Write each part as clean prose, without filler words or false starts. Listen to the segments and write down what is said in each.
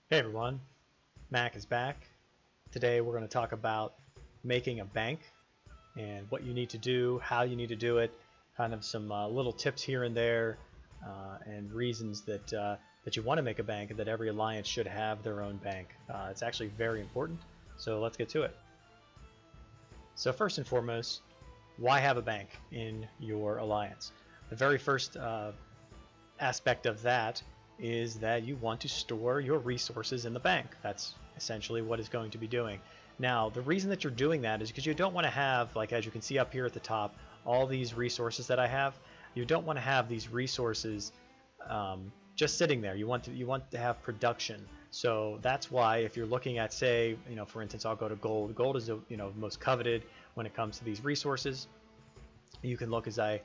Hey everyone, Mac is back. Today we're going to talk about making a bank and what you need to do, how you need to do it, kind of some little tips here and there, and reasons that you want to make a bank and that every alliance should have their own bank. It's actually very important, so let's get to it. So first and foremost, why have a bank in your alliance? The very first aspect of that is that you want to store your resources in the bank. That's essentially what it's going to be doing. Now, the reason that you're doing that is because you don't want to have, like as you can see up here at the top, all these resources that I have. You don't want to have these resources just sitting there. You want to have production. So that's why if you're looking at, say, for instance, I'll go to gold. Gold is most coveted when it comes to these resources. You can look as I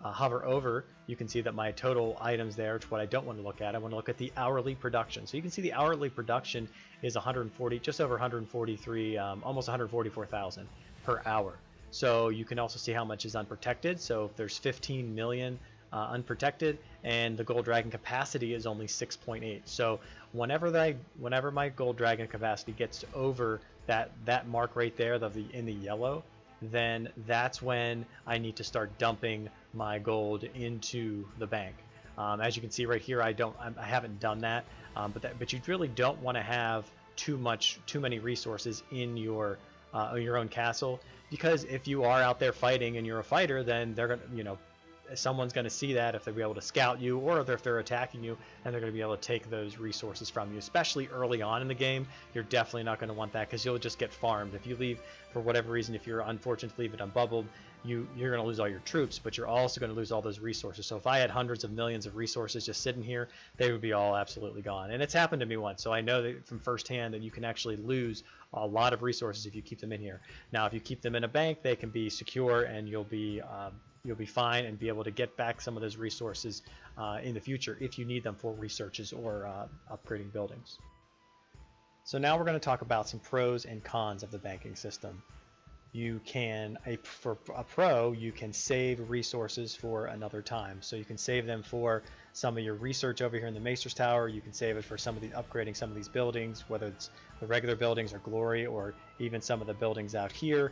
hover over, you can see that my total items there, which what I don't want to look at. I want to look at the hourly production. So you can see the hourly production is 140, just over 143, almost 144,000 per hour. So you can also see how much is unprotected. So if there's 15 million unprotected, and the gold dragon capacity is only 6.8. So whenever my gold dragon capacity gets over that mark right there, in the yellow, then that's when I need to start dumping my gold into the bank. As you can see right here, I haven't done that, but you really don't want to have too many resources in your own castle, because if you are out there fighting and you're a fighter, then they're gonna, someone's going to see that if they'll be able to scout you, or if they're attacking you, and they're going to be able to take those resources from you. Especially early on in the game, you're definitely not going to want that, because you'll just get farmed. If you leave for whatever reason, if you're unfortunate to leave it unbubbled, you're going to lose all your troops, but you're also going to lose all those resources. So if I had hundreds of millions of resources just sitting here, they would be all absolutely gone. And it's happened to me once, so I know that from firsthand that you can actually lose a lot of resources if you keep them in here. Now, if you keep them in a bank, they can be secure, and you'll be fine and be able to get back some of those resources in the future if you need them for researches or upgrading buildings. So now we're going to talk about some pros and cons of the banking system. For a pro, you can save resources for another time. So you can save them for some of your research over here in the Maester's Tower. You can save it for upgrading some of these buildings, whether it's the regular buildings or Glory, or even some of the buildings out here.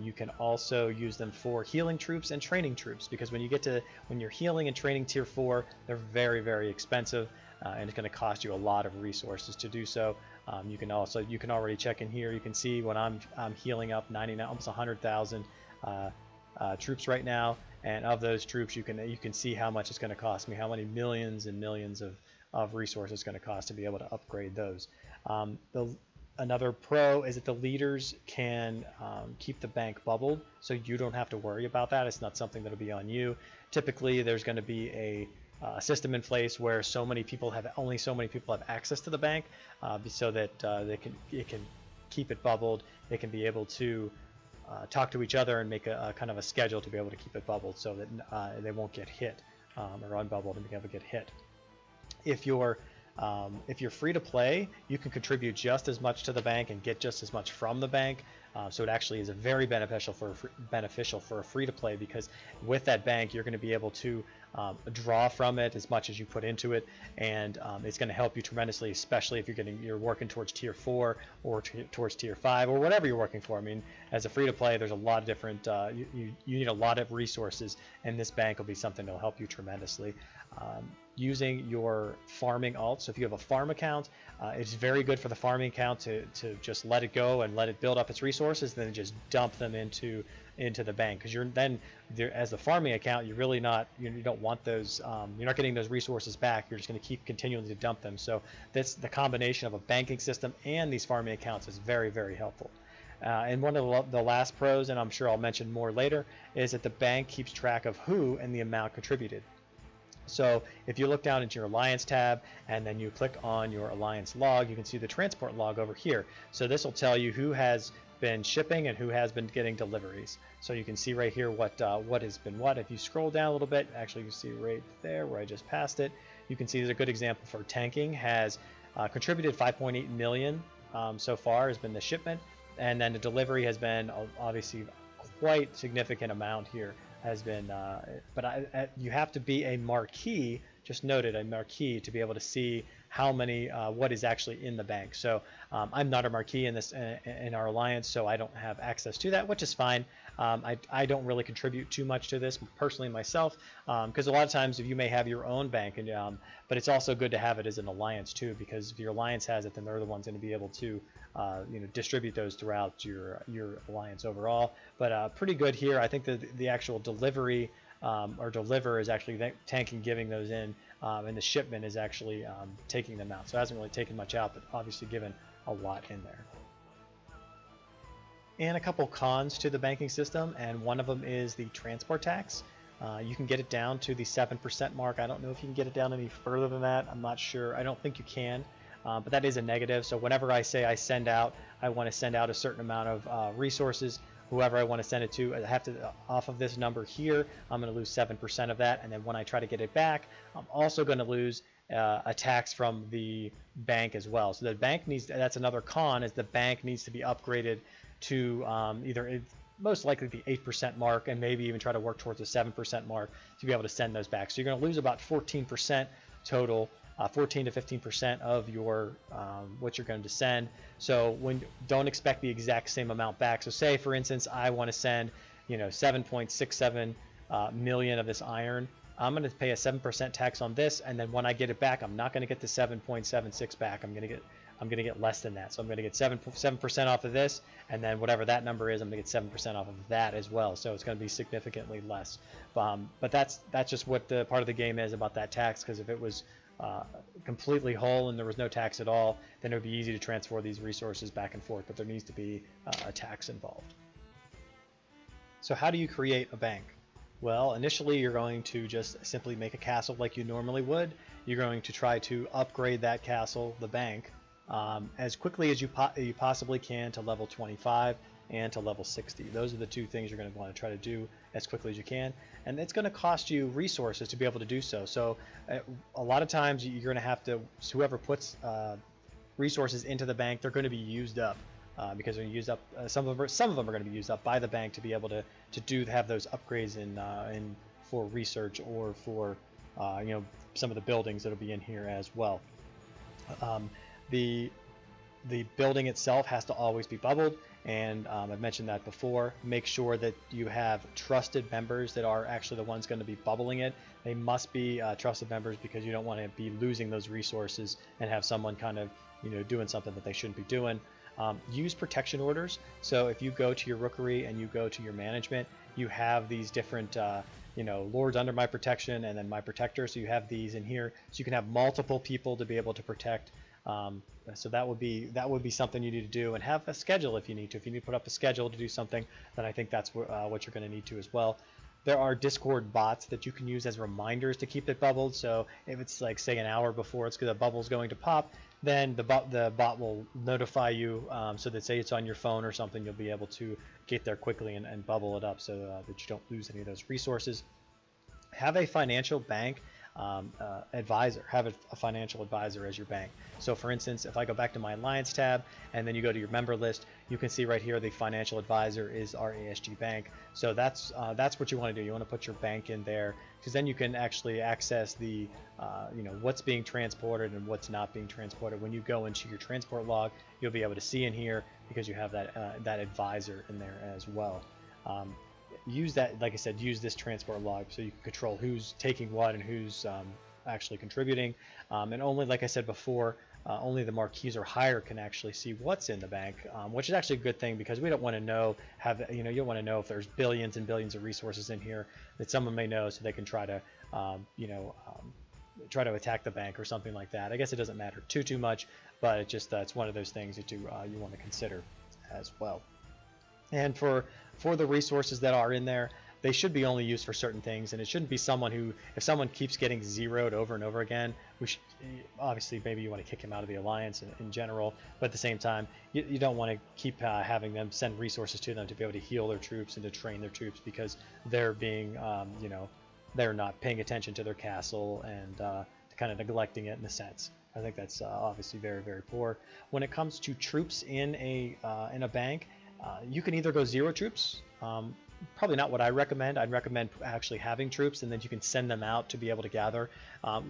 You can also use them for healing troops and training troops, because when you're healing and training tier 4, they're very, very expensive, and it's going to cost you a lot of resources to do so. You can already check in here. You can see when I'm healing up 99, almost 100,000 troops right now, and of those troops, you can see how much it's going to cost me, how many millions and millions of resources it's going to cost to be able to upgrade those. Another pro is that the leaders can keep the bank bubbled, so you don't have to worry about that. It's not something that'll be on you. Typically, there's going to be a system in place where only so many people have access to the bank, so that it can keep it bubbled. They can be able to talk to each other and make a kind of a schedule to be able to keep it bubbled, so that they won't get hit, or unbubbled and be able to get hit. If you're free to play, you can contribute just as much to the bank and get just as much from the bank. So it actually is very beneficial for a free to play, because with that bank, you're going to be able to draw from it as much as you put into it, and it's going to help you tremendously, especially if you're working towards tier 4 or towards tier 5 or whatever you're working for. I mean, as a free to play, there's a lot of different you need a lot of resources, and this bank will be something that will help you tremendously. Using your farming alt. So if you have a farm account, it's very good for the farming account to just let it go and let it build up its resources, then just dump them into the bank, because you're then there, as the farming account, you don't want those, you're not getting those resources back. You're just going to keep continuing to dump them. So that's the combination of a banking system and these farming accounts is very, very helpful. And one of the last pros, and I'm sure I'll mention more later, is that the bank keeps track of who and the amount contributed. So if you look down into your Alliance tab and then you click on your Alliance log, you can see the transport log over here. So this will tell you who has been shipping and who has been getting deliveries. So you can see right here what has been what. If you scroll down a little bit, actually you can see right there where I just passed it, you can see there's a good example for tanking. Has contributed 5.8 million so far has been the shipment, and then the delivery has been obviously quite significant amount here has been, but you have to be a marquee just noted a marquee to be able to see how many, what is actually in the bank. So I'm not a marquee in our alliance, so I don't have access to that, which is fine. I don't really contribute too much to this personally myself, because a lot of times if you may have your own bank, and but it's also good to have it as an alliance too, because if your alliance has it, then they're the ones going to be able to distribute those throughout your alliance overall. But pretty good here. I think that the actual delivery or deliver is actually tanking giving those in, and the shipment is actually taking them out. So it hasn't really taken much out, but obviously given a lot in there. And a couple cons to the banking system, and one of them is the transport tax. You can get it down to the 7% mark. I don't know if you can get it down any further than that. I'm not sure. I don't think you can, but that is a negative. So whenever I say I want to send out a certain amount of resources, whoever I want to send it to, I have to, off of this number here, I'm going to lose 7% of that. And then when I try to get it back, I'm also going to lose a tax from the bank as well. So the bank needs, that's another con, is the bank needs to be upgraded to either most likely the 8% mark, and maybe even try to work towards the 7% mark to be able to send those back. So you're going to lose about 14% total, 14 to 15% of your what you're going to send. So don't expect the exact same amount back. So say for instance I want to send 7.67 million of this iron. I'm going to pay a 7% tax on this, and then when I get it back, I'm not going to get the 7.76 back. I'm going to get less than that. So I'm going to get 7% off of this, and then whatever that number is, I'm going to get 7% off of that as well. So it's going to be significantly less. But that's just what the part of the game is about that tax, because if it was completely whole and there was no tax at all, then it would be easy to transfer these resources back and forth, but there needs to be a tax involved. So how do you create a bank? Well, initially you're going to just simply make a castle like you normally would. You're going to try to upgrade that castle, the bank, as quickly as you possibly can to level 25 and to level 60. Those are the two things you're going to want to try to do as quickly as you can, and it's going to cost you resources to be able to do so. So a lot of times you're going to have to, whoever puts resources into the bank, they're going to be used up, because they're used up. Some of them are going to be used up by the bank to be able to have those upgrades in for research, or for some of the buildings that'll be in here as well. The building itself has to always be bubbled, and I've mentioned that before. Make sure that you have trusted members that are actually the ones going to be bubbling it. They must be trusted members, because you don't want to be losing those resources and have someone kind of doing something that they shouldn't be doing. Use protection orders. So if you go to your rookery and you go to your management, you have these different lords under my protection and then my protector. So you have these in here, so you can have multiple people to be able to protect. So that would be something you need to do, and have a schedule if you need to. If you need to put up a schedule to do something, then I think that's what you're going to need to as well. There are Discord bots that you can use as reminders to keep it bubbled. So if it's like, say, an hour before the bubble's going to pop, then the bot will notify you, so that, say it's on your phone or something, you'll be able to get there quickly and bubble it up, so that you don't lose any of those resources. Have a financial bank advisor. Have a financial advisor as your bank. So for instance, if I go back to my alliance tab and then you go to your member list, you can see right here the financial advisor is our ASG bank. So that's what you want to do. You want to put your bank in there, because then you can actually access the what's being transported and what's not being transported. When you go into your transport log, you'll be able to see in here, because you have that advisor in there as well. Use that, like I said, use this transport log so you can control who's taking what and who's actually contributing. And only, like I said before, only the marquees or higher can actually see what's in the bank, which is actually a good thing, because we don't want to know, you don't want to know if there's billions and billions of resources in here that someone may know, so they can try to try to attack the bank or something like that. I guess it doesn't matter too much, but it's one of those things that you want to consider as well. And for the resources that are in there, they should be only used for certain things, and it shouldn't be someone who, if someone keeps getting zeroed over and over again, obviously maybe you want to kick him out of the alliance in general, but at the same time, you don't want to keep having them send resources to them to be able to heal their troops and to train their troops, because they're being, they're not paying attention to their castle and kind of neglecting it in a sense. I think that's obviously very, very poor. When it comes to troops in a bank, you can either go 0 troops, probably not what I recommend. I'd recommend actually having troops, and then you can send them out to be able to gather.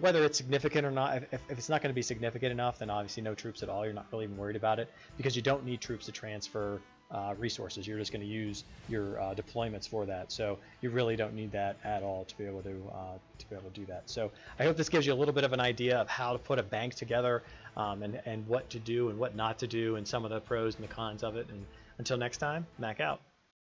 Whether it's significant or not, if it's not going to be significant enough, then obviously no troops at all. You're not really even worried about it, because you don't need troops to transfer resources. You're just going to use your deployments for that. So you really don't need that at all to be able to do that. So I hope this gives you a little bit of an idea of how to put a bank together, and what to do and what not to do, and some of the pros and the cons of it. And until next time, Mac out.